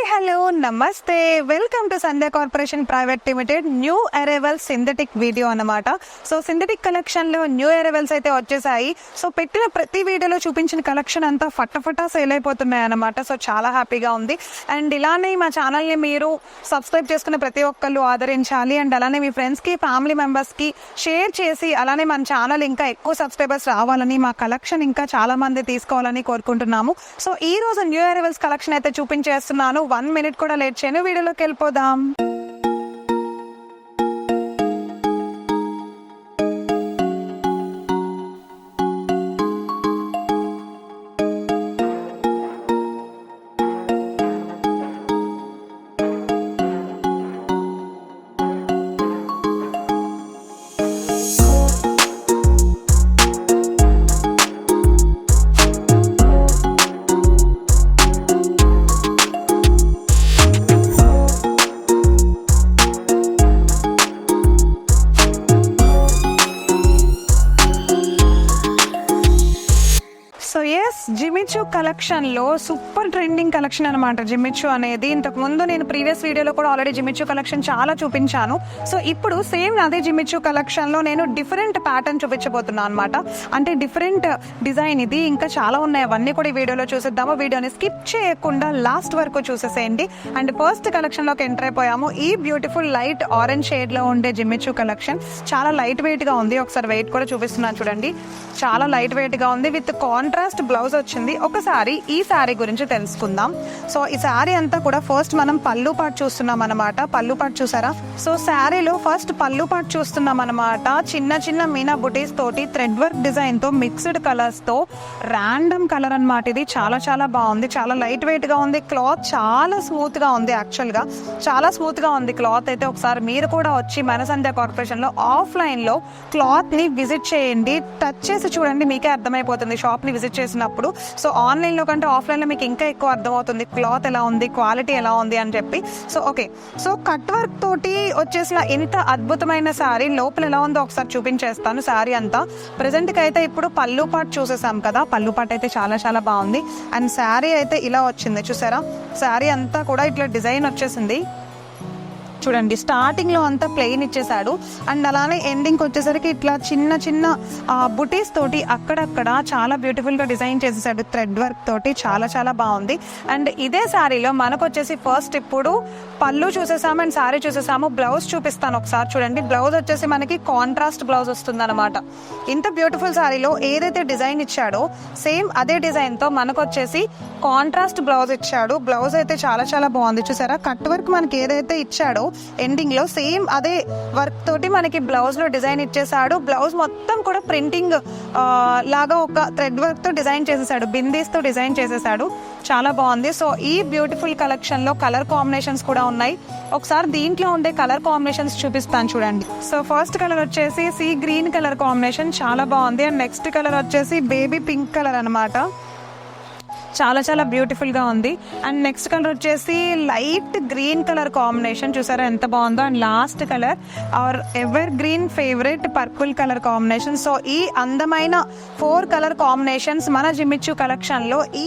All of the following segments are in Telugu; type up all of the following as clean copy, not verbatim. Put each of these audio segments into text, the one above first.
హలో నమస్తే, welcome to Sandhya corporation private limited new arrival synthetic video అన్నమాట. సో సింథటిక్ కలెక్షన్ లో న్యూ అరైవల్స్ అయితే వచ్చేసాయి. సో పెట్టిన ప్రతి వీడియోలో చూపించిన కలెక్షన్ అంతా ఫటాఫటా సేల్ అయిపోతున్నాయి అన్నమాట. సో చాలా హ్యాపీగా ఉంది. అండ్ ఇలానే మా ఛానల్ని మీరు సబ్స్క్రైబ్ చేసుకున్న ప్రతి ఒక్కళ్ళు ఆదరించాలి. అండ్ అలానే మీ ఫ్రెండ్స్కి, ఫ్యామిలీ మెంబర్స్కి షేర్ చేసి అలానే మన ఛానల్ ఇంకా ఎక్కువ సబ్స్క్రైబర్స్ రావాలని, మా కలెక్షన్ ఇంకా చాలా మంది తీసుకోవాలని కోరుకుంటున్నాము. సో ఈ రోజు న్యూ అరైవల్స్ కలెక్షన్ అయితే చూపించేస్తున్నాను. 1 minute కూడా లేట్ చేయను, వీడియోలోకి వెళ్ళిపోదాం. సో ఎస్, జిమిచూ కలెక్షన్ లో సూపర్ ట్రెండింగ్ కలెక్షన్ అనమాట జిమిచూ అనేది. ఇంతకు ముందు నేను ప్రీవియస్ వీడియోలో కూడా ఆల్రెడీ జిమిచూ కలెక్షన్ చాలా చూపించాను. సో ఇప్పుడు సేమ్ అదే జిమిచూ కలెక్షన్ లో నేను డిఫరెంట్ ప్యాటర్న్ చూపించబోతున్నాను అనమాట. అంటే డిఫరెంట్ డిజైన్ ఇది, ఇంకా చాలా ఉన్నాయి. అవన్నీ కూడా ఈ వీడియోలో చూసేద్దాము. వీడియోని స్కిప్ చేయకుండా లాస్ట్ వరకు చూసేసేయండి. అండ్ ఫస్ట్ కలెక్షన్ లోకి ఎంటర్ అయిపోయాము. ఈ బ్యూటిఫుల్ లైట్ ఆరెంజ్ షేడ్ లో ఉండే జిమిచూ కలెక్షన్ చాలా లైట్ వెయిట్ గా ఉంది. ఒకసారి వెయిట్ కూడా చూపిస్తున్నాను చూడండి. చాలా లైట్ వెయిట్ గా ఉంది. విత్ కాంట్రాస్ట్ బ్లౌజ్ వచ్చింది. ఒకసారి ఈ శారీ గురించి తెలుసుకుందాం. సో ఈ శారీ అంతా కూడా ఫస్ట్ మనం పళ్ళు పాటు చూస్తున్నాం అనమాట. పళ్ళు పాటు చూసారా? సో శారీలో ఫస్ట్ పళ్ళు పాటు చూస్తున్నాం అనమాట. చిన్న చిన్న మీనా బుటీస్ తోటి థ్రెడ్ వర్క్ డిజైన్ తో మిక్స్డ్ కలర్స్ తో ర్యాండమ్ కలర్ అనమాట. ఇది చాలా చాలా బాగుంది. చాలా లైట్ వెయిట్ గా ఉంది. క్లాత్ చాలా స్మూత్ గా ఉంది. యాక్చువల్ గా చాలా స్మూత్ గా ఉంది క్లాత్ అయితే. ఒకసారి మీరు కూడా వచ్చి మన సంధ్య కార్పొరేషన్ లో ఆఫ్లైన్ లో క్లాత్ ని విజిట్ చేయండి. టచ్ చేసి చూడండి, మీకే అర్థమైపోతుంది షాప్ ని విజిట్ చేసినప్పుడు. సో ఆన్లైన్ లో కంటే ఆఫ్లైన్ లో మీకు ఇంకా ఎక్కువ అర్థమవుతుంది క్లాత్ ఎలా ఉంది, క్వాలిటీ ఎలా ఉంది అని చెప్పి. So okay, so cut work తోటి వచ్చేసిన ఇంత అద్భుతమైన శారీ లోపల ఎలా ఉందో ఒకసారి చూపించేస్తాను. శారీ అంతా ప్రెసెంట్ కి అయితే ఇప్పుడు పళ్ళు పాటు చూసేసాం కదా. పళ్ళు పాటు అయితే చాలా చాలా బాగుంది. అండ్ శారీ అయితే ఇలా వచ్చింది చూసారా. శారీ అంతా కూడా ఇట్లా డిజైన్ వచ్చేసింది చూడండి. స్టార్టింగ్ లో అంతా ప్లెయిన్ ఇచ్చేసాడు. అండ్ అలానే ఎండింగ్ వచ్చేసరికి ఇట్లా చిన్న చిన్న బుటీస్ తోటి అక్కడక్కడ చాలా బ్యూటిఫుల్ గా డిజైన్ చేసేసాడు థ్రెడ్ వర్క్ తోటి. చాలా చాలా బాగుంది. అండ్ ఇదే శారీలో మనకు వచ్చేసి ఫస్ట్ ఇప్పుడు పళ్ళు చూసేసాము అండ్ శారీ చూసేసాము. బ్లౌజ్ చూపిస్తాను ఒకసారి చూడండి. బ్లౌజ్ వచ్చేసి మనకి కాంట్రాస్ట్ బ్లౌజ్ వస్తుంది అనమాట. ఇంత బ్యూటిఫుల్ శారీలో ఏదైతే డిజైన్ ఇచ్చాడో సేమ్ అదే డిజైన్ తో మనకు వచ్చేసి కాంట్రాస్ట్ బ్లౌజ్ ఇచ్చాడు. బ్లౌజ్ అయితే చాలా చాలా బాగుంది చూసారా. కట్ వర్క్ మనకి ఏదైతే ఇచ్చాడో ఎండింగ్ లో సేమ్ అదే వర్క్ తోటి మనకి బ్లౌజ్ లో డిజైన్ ఇచ్చేసాడు. బ్లౌజ్ మొత్తం కూడా ప్రింటింగ్ లాగా ఒక థ్రెడ్ వర్క్ తో డిజైన్ చేసేసాడు. బిందీస్ తో డిజైన్ చేసేసాడు. చాలా బాగుంది. సో ఈ బ్యూటిఫుల్ కలెక్షన్ లో కలర్ కాంబినేషన్స్ కూడా ఉన్నాయి. ఒకసారి దీంట్లో ఉండే కలర్ కాంబినేషన్స్ చూపిస్తాను చూడండి. సో ఫస్ట్ కలర్ వచ్చేసి సీ గ్రీన్ కలర్ కాంబినేషన్ చాలా బాగుంది. అండ్ నెక్స్ట్ కలర్ వచ్చేసి బేబీ పింక్ కలర్ అనమాట. చాలా చాలా బ్యూటిఫుల్ గా ఉంది. అండ్ నెక్స్ట్ కలర్ వచ్చేసి లైట్ గ్రీన్ కలర్ కాంబినేషన్ చూసారా ఎంత బాగుందో. And last colour our evergreen favourite purple colour combination. So ఈ అందమైన 4 కలర్ కాంబినేషన్స్ మన జిమిచూ కలెక్షన్ లో ఈ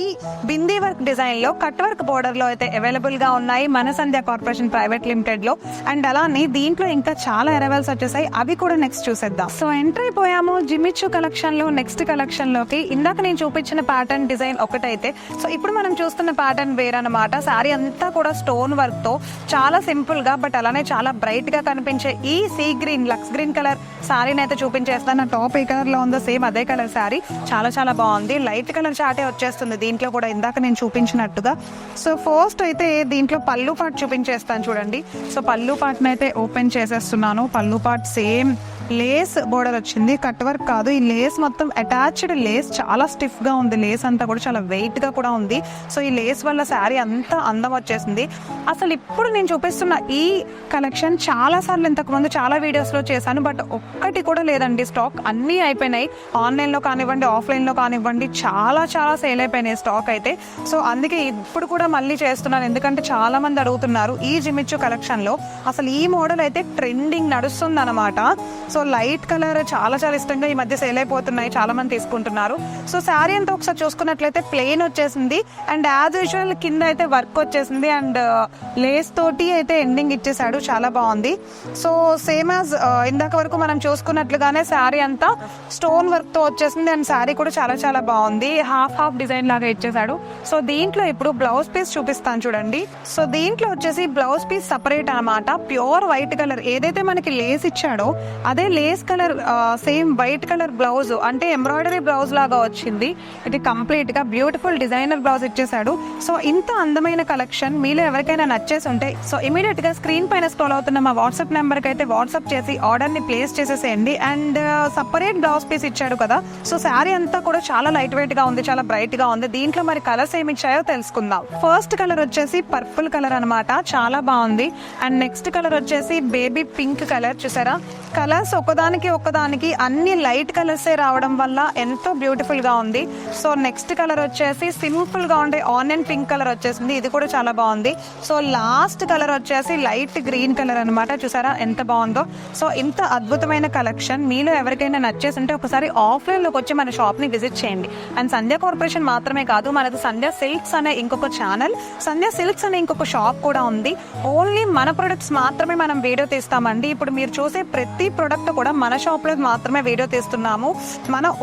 బిందీ వర్క్ డిజైన్ లో కట్ వర్క్ బోర్డర్ లో అయితే అవైలబుల్ గా ఉన్నాయి మన సంధ్య కార్పొరేషన్ ప్రైవేట్ లిమిటెడ్ లో. అండ్ అలానే దీంట్లో ఇంకా చాలా అరైవల్స్ వచ్చేసాయి, అవి కూడా నెక్స్ట్ చూసేద్దాం. సో ఎంటర్ అయిపోయాము జిమిచూ కలెక్షన్ లో నెక్స్ట్ కలెక్షన్ లోకి. ఇందాక నేను చూపించిన ప్యాటర్న్ డిజైన్ ఒకటైతే, సో ఇప్పుడు మనం చూస్తున్న ప్యాటర్న్ వేరనమాట. శారీ అంతా కూడా స్టోన్ వర్క్ తో చాలా సింపుల్ గా బట్ అలానే చాలా బ్రైట్ గా కనిపించే ఈ sea green lux green colour శారీని అయితే చూపించేస్తాను. నా టాప్ ఏ కలర్ లో ఉందో సేమ్ అదే కలర్ శారీ. చాలా చాలా బాగుంది. లైట్ కలర్ చాటే వచ్చేస్తుంది దీంట్లో కూడా ఇందాక నేను చూపించినట్టుగా. సో ఫస్ట్ అయితే దీంట్లో పళ్ళు పాటు చూపించేస్తాను చూడండి. సో పళ్ళు పాటును అయితే ఓపెన్ చేసేస్తున్నాను. పళ్ళు పాటు సేమ్ లేస్ బోర్డర్ వచ్చింది, కట్ వర్క్ కాదు. ఈ లేస్ మొత్తం అటాచ్డ్ లేస్, చాలా స్టిఫ్ గా ఉంది. లేస్ అంతా కూడా చాలా వెయిట్ గా కూడా ఉంది. సో ఈ లేస్ వల్ల శారీ అంతా అందం వచ్చేసింది. అసలు ఇప్పుడు నేను చూపిస్తున్న ఈ కలెక్షన్ చాలా సార్లు ఇంతకు ముందు చాలా వీడియోస్ లో చేశాను, బట్ ఒక్కటి కూడా లేదండి స్టాక్. అన్నీ అయిపోయినాయి. ఆన్లైన్ లో కానివ్వండి, ఆఫ్లైన్ లో కానివ్వండి, చాలా చాలా సేల్ అయిపోయినాయి స్టాక్ అయితే. సో అందుకే ఇప్పుడు కూడా మళ్ళీ చేస్తున్నాను, ఎందుకంటే చాలా మంది అడుగుతున్నారు. ఈ జిమిచూ కలెక్షన్ లో అసలు ఈ మోడల్ అయితే ట్రెండింగ్ నడుస్తుంది అనమాట. సో సో లైట్ కలర్ చాలా చాలా ఇష్టంగా ఈ మధ్య సేల్ అయిపోతున్నాయి, చాలా మంది తీసుకుంటున్నారు. సో శారీ అంతా ఒకసారి చూసుకున్నట్లయితే ప్లెయిన్ వచ్చేసింది అండ్ యాజ్ యూజువల్ కింద అయితే వర్క్ వచ్చేసింది అండ్ లేస్ తోటి అయితే ఎండింగ్ ఇచ్చేసాడు, చాలా బాగుంది. సో సేమ్ యాజ్ ఇందాక వరకు మనం చూసుకున్నట్లుగానే శారీ అంతా స్టోన్ వర్క్ తో వచ్చేసింది అండ్ శారీ కూడా చాలా చాలా బాగుంది. హాఫ్ డిజైన్ లాగా ఇచ్చేసాడు. సో దీంట్లో ఇప్పుడు బ్లౌజ్ పీస్ చూపిస్తాను చూడండి. సో దీంట్లో వచ్చేసి బ్లౌజ్ పీస్ సపరేట్ అన్నమాట, ప్యూర్ వైట్ కలర్. ఏదైతే మనకి లేస్ ఇచ్చాడో అదే lace colour same white colour blouse, అంటే ఎంబ్రాయిడరీ బ్లౌజ్ లాగా వచ్చింది. ఇది కంప్లీట్ గా బ్యూటిఫుల్ డిజైనర్ బ్లౌజ్ ఇచ్చేసాడు. సో ఇంత అందమైన కలెక్షన్ మీలో ఎవరికైనా నచ్చేసి ఉంటే సో ఇమీడియట్ గా స్క్రీన్ పైన స్క్రోల్ అవుతున్న మా వాట్సాప్ నెంబర్ కి అయితే వాట్సాప్ చేసి ఆర్డర్ ని ప్లేస్ చేసేసేయండి. అండ్ సపరేట్ బ్లౌజ్ పీస్ ఇచ్చాడు కదా, సో శారీ అంతా కూడా చాలా లైట్ వెయిట్ గా ఉంది, చాలా బ్రైట్ గా ఉంది. దీంట్లో మరి కలర్స్ ఏమి ఇచ్చాయో తెలుసుకుందాం. ఫస్ట్ కలర్ వచ్చేసి పర్పుల్ కలర్ అన్నమాట, చాలా బాగుంది. అండ్ నెక్స్ట్ కలర్ వచ్చేసి బేబీ పింక్ కలర్. చూసారా కలర్స్ ఒకదానికి అన్ని లైట్ కలర్సే రావడం వల్ల ఎంతో బ్యూటిఫుల్ గా ఉంది. సో నెక్స్ట్ కలర్ వచ్చేసి సింపుల్ గా ఉండే ఆనియన్ పింక్ కలర్ వచ్చేసింది, ఇది కూడా చాలా బాగుంది. సో లాస్ట్ కలర్ వచ్చేసి లైట్ గ్రీన్ కలర్ అన్నమాట. చూసారా ఎంత బాగుందో. సో ఇంత అద్భుతమైన కలెక్షన్ మీలో ఎవరికైనా నచ్చేసి ఉంటే ఒకసారి ఆఫ్లైన్ లోకి వచ్చి మన షాప్ ని విజిట్ చేయండి. అండ్ సంధ్య కార్పొరేషన్ మాత్రమే కాదు, మనది సంధ్య సిల్క్స్ అనే ఇంకొక ఛానల్, సంధ్య సిల్క్స్ అనే ఇంకొక షాప్ కూడా ఉంది. ఓన్లీ మన ప్రొడక్ట్స్ మాత్రమే మనం వీడియో తీస్తామండి. ఇప్పుడు మీరు చూసే ప్రతి ప్రొడక్ట్ కూడా మన షాప్ లో మాత్రమే వీడియో తీస్తున్నాము.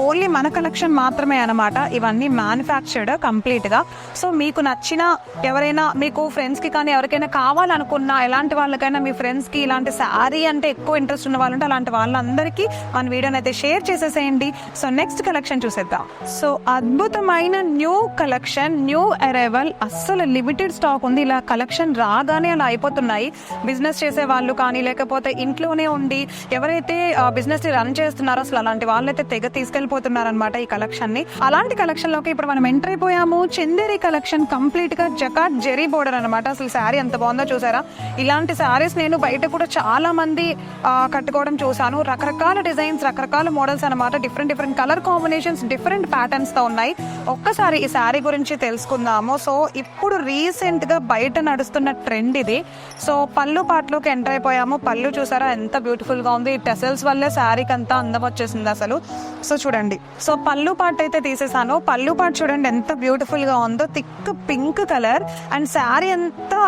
ఓన్లీ మన కలెక్షన్ మాత్రమే అన్నమాట. ఇవన్నీ మ్యానుఫ్యాక్చర్డ్ కంప్లీట్ గా. సో మీకు నచ్చిన ఎవరైనా మీకు ఫ్రెండ్స్ కి కానీ ఎవరికైనా కావాలనుకున్నా, ఎలాంటి వాళ్ళకైనా మీ ఫ్రెండ్స్ కి ఇలాంటి శారీ అంటే ఎక్కువ ఇంట్రెస్ట్ ఉన్న వాళ్ళు ఉంటే అలాంటి వాళ్ళందరికీ మన వీడియోని అయితే షేర్ చేసేసేయండి. సో నెక్స్ట్ కలెక్షన్ చూసేద్దాం. సో అద్భుతమైన న్యూ కలెక్షన్, న్యూ అరైవల్, అస్సలు లిమిటెడ్ స్టాక్ ఉంది. ఇలా కలెక్షన్ రాగానే అలా అయిపోతున్నాయి. బిజినెస్ చేసే వాళ్ళు కానీ లేకపోతే ఇంట్లోనే ఉండి ఎవరైతే బిజినెస్ ని రన్ చేస్తున్నారో అసలు అలాంటి వాళ్ళైతే తెగ తీసుకెళ్లిపోతున్నారు అనమాట ఈ కలెక్షన్ ని. అలాంటి కలెక్షన్ లోకి ఇప్పుడు మనం ఎంటర్ అయిపోయాము. చందేరి కలెక్షన్ కంప్లీట్ గా జకాట్ జెరీ బోర్డర్ అనమాట. అసలు శారీ ఎంత బాగుందో చూసారా. ఇలాంటి శారీస్ నేను బయట కూడా చాలా మంది కట్టుకోవడం చూసాను. రకరకాల డిజైన్స్, రకరకాల మోడల్స్ అనమాట. Different colour combinations, different patterns తో ఉన్నాయి. ఒక్కసారి ఈ శారీ గురించి తెలుసుకుందాము. సో ఇప్పుడు రీసెంట్ గా బయట నడుస్తున్న ట్రెండ్ ఇది. సో పళ్ళు పాటలోకి ఎంటర్ అయిపోయాము. పళ్ళు చూసారా ఎంత బ్యూటిఫుల్ గా ఉంది. టెసల్స్ వల్లే శారీకి అంతా అందం వచ్చేసింది అసలు. సో చూడండి, సో పళ్ళు పాట అయితే తీసేసాను. పళ్ళు పాట చూడండి ఎంత బ్యూటిఫుల్ గా ఉందో. Thick pink colour and sari అంతా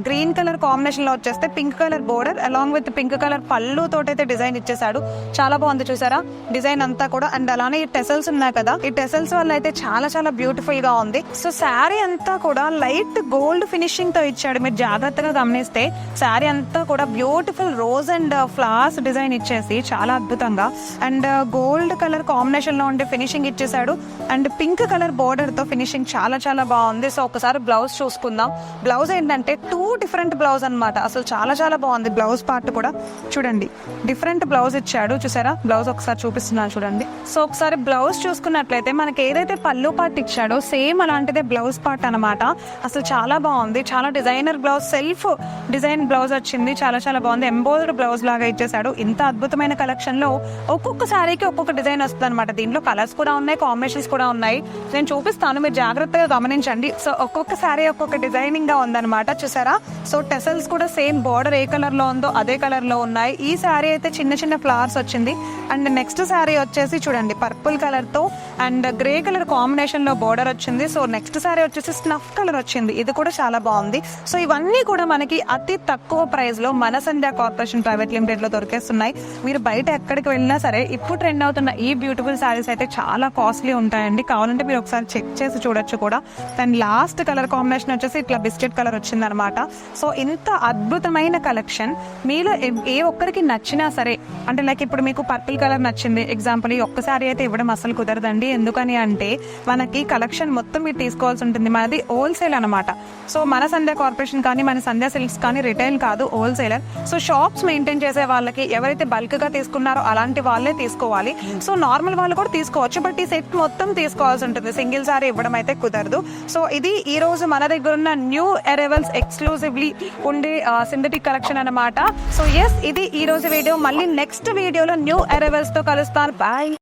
గ్రీన్ కలర్ కాంబినేషన్ లో వచ్చేస్తే pink colour border along with pink colour పళ్ళు తోటైతే డిజైన్ ఇచ్చేసాడు. చాలా బాగుంది చూసారా డిజైన్ అంతా కూడా. అండ్ అలానే ఈ టెసల్స్ ఉన్నాయి కదా, ఈ టెసల్స్ వల్ల అయితే చాలా చాలా బ్యూటిఫుల్ గా ఉంది. సో శారీ అంతా కూడా లైట్ గోల్డ్ ఫినిషింగ్ తో ఇచ్చాడు. మీరు జాగ్రత్తగా గమనిస్తే శారీ అంతా కూడా beautiful rose and flowers design ఇచ్చేసి చాలా అద్భుతంగా అండ్ గోల్డ్ కలర్ కాంబినేషన్ లో ఉండే ఫినిషింగ్ ఇచ్చేసాడు. అండ్ పింక్ కలర్ బోర్డర్ తో ఫినిషింగ్ చాలా చాలా బాగుంది. సో ఒకసారి బ్లౌజ్ చూసుకుందాం. బ్లౌజ్ ఏంటంటే 2 డిఫరెంట్ బ్లౌజ్ అనమాట. అసలు చాలా చాలా బాగుంది. బ్లౌజ్ పార్ట్ కూడా చూడండి డిఫరెంట్ బ్లౌజ్ ఇచ్చాడు. చూసారా బ్లౌజ్ ఒకసారి చూపిస్తున్నాను చూడండి. సో ఒకసారి బ్లౌజ్ చూసుకున్నట్లయితే మనకి ఏదైతే పళ్ళు పార్ట్ ఇచ్చాడో సేమ్ అలాంటిదే బ్లౌజ్ పార్ట్ అనమాట. అసలు చాలా బాగుంది. చాలా designer blouse, self design blouse వచ్చింది. చాలా చాలా బాగుంది. ఎంబోల్డ్ బ్లౌజ్ లాగా ఇచ్చేసాడు. ఇంత అద్భుతమైన కలెక్షన్ లో ఒక్కొక్క శారీకి ఒక్కొక్క డిజైన్ వస్తుంది అనమాట. దీంట్లో కలర్స్ కూడా ఉన్నాయి, కాంబినేషన్స్ కూడా ఉన్నాయి. నేను చూపిస్తాను, మీరు జాగ్రత్తగా గమనించండి. సో ఒక్కొక్క శారీ ఒక్కొక్క డిజైనింగ్ గా ఉందన్నమాట. చూసారా సో టెసల్స్ కూడా సేమ్ బోర్డర్ ఏ కలర్ లో ఉందో అదే కలర్ లో ఉన్నాయి. ఈ శారీ అయితే చిన్న చిన్న ఫ్లవర్స్ వచ్చింది. అండ్ నెక్స్ట్ శారీ వచ్చేసి చూడండి పర్పుల్ కలర్ తో అండ్ గ్రే కలర్ కాంబినేషన్ లో బోర్డర్ వచ్చింది. సో నెక్స్ట్ శారీ వచ్చేసి స్నఫ్ కలర్ వచ్చింది. ఇది కూడా చాలా బాగుంది. సో ఇవన్నీ కూడా మనకి అతి తక్కువ ప్రైస్ లో మన సంధ్య కార్పొరేషన్ ప్రైవేట్ లిమిటెడ్ లో దొరికేస్తున్నాయి. మీరు బయట ఎక్కడికి వెళ్ళినా సరే ఇప్పుడు ట్రెండ్ అవుతున్న ఈ బ్యూటిఫుల్ శారీస్ అయితే చాలా కాస్ట్లీ ఉంటాయండి. కావాలంటే మీరు ఒకసారి చెక్ చేసి చూడొచ్చు కూడా. అండ్ లాస్ట్ కలర్ కాంబినేషన్ వచ్చేసి ఇట్లా బిస్కెట్ కలర్ వచ్చింది అనమాట. సో ఇంత అద్భుతమైన కలెక్షన్ మీలో ఏ ఒక్కరికి నచ్చినా సరే, అంటే లైక్ ఇప్పుడు మీకు పర్పుల్ కలర్ నచ్చింది ఎగ్జాంపుల్, ఈ ఒక్కసారి అయితే ఇవ్వడం అసలు కుదరదండి. ఎందుకని అంటే మనకి కలెక్షన్ మొత్తం మీరు తీసుకోవాల్సి ఉంటుంది. మనది హోల్సేల్ అనమాట. సో మన సంధ్య కార్పొరేషన్ కానీ మన సంధ్య సిల్క్స్ కానీ రిటైల్ కాదు, హోల్సేలర్. సో షాప్స్ మెయింటైన్ చేసే వాళ్ళకి ఎవరైతే బల్క్ గా తీసుకున్నారో అలాంటి వాళ్ళే తీసుకోవాలి. సో నార్మల్ వాళ్ళు కూడా తీసుకోవచ్చు, బట్ ఈ సెట్ మొత్తం తీసుకోవాల్సి ఉంటుంది. సింగిల్ సారీ ఇవ్వడం అయితే కుదరదు. సో ఇది ఈ రోజు మన దగ్గర ఉన్న న్యూ అరైవల్స్ ఎక్స్క్లూజివ్లీ ఉండే సింథటిక్ కలెక్షన్ అనమాట. సో ఎస్ ఇది ఈ రోజు వీడియో. మళ్ళీ నెక్స్ట్ వీడియోలో న్యూ అరైవల్స్ తో కలుస్తాను. బాయ్.